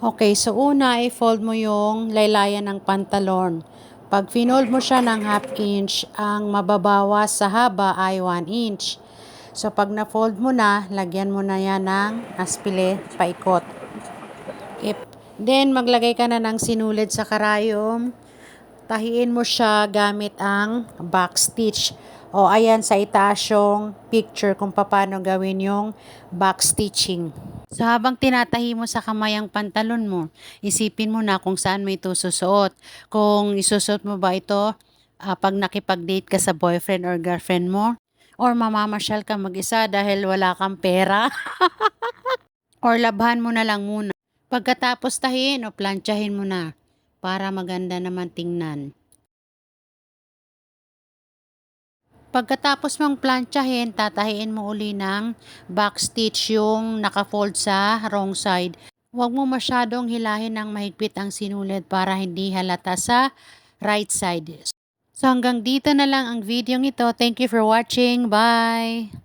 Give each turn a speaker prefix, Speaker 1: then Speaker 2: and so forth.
Speaker 1: Okay, so una, i-fold mo yung laylayan ng pantalon. Pag finold mo siya ng half inch, ang mababawas sa haba ay 1 inch. So pag na-fold mo na, lagyan mo na yan ng aspile paikot. Then maglagay ka na ng sinulid sa karayom. Tahiin mo siya gamit ang back stitch. O ayan sa itaas yung picture kung paano gawin yung back stitching. So habang tinatahi mo sa kamay ang pantalon mo, isipin mo na kung saan mo ito susuot. Kung isusuot mo ba ito pag nakipag-date ka sa boyfriend or girlfriend mo, or mamamasyal ka mag-isa dahil wala kang pera, or labhan mo na lang muna. Pagkatapos tahiin o plantsahin mo na para maganda naman tingnan. Pagkatapos mong plantsahin, tatahiin mo uli ng back stitch yung naka-fold sa wrong side. Huwag mo masyadong hilahin ng mahigpit ang sinulid para hindi halata sa right side. So hanggang dito na lang ang video ito. Thank you for watching. Bye!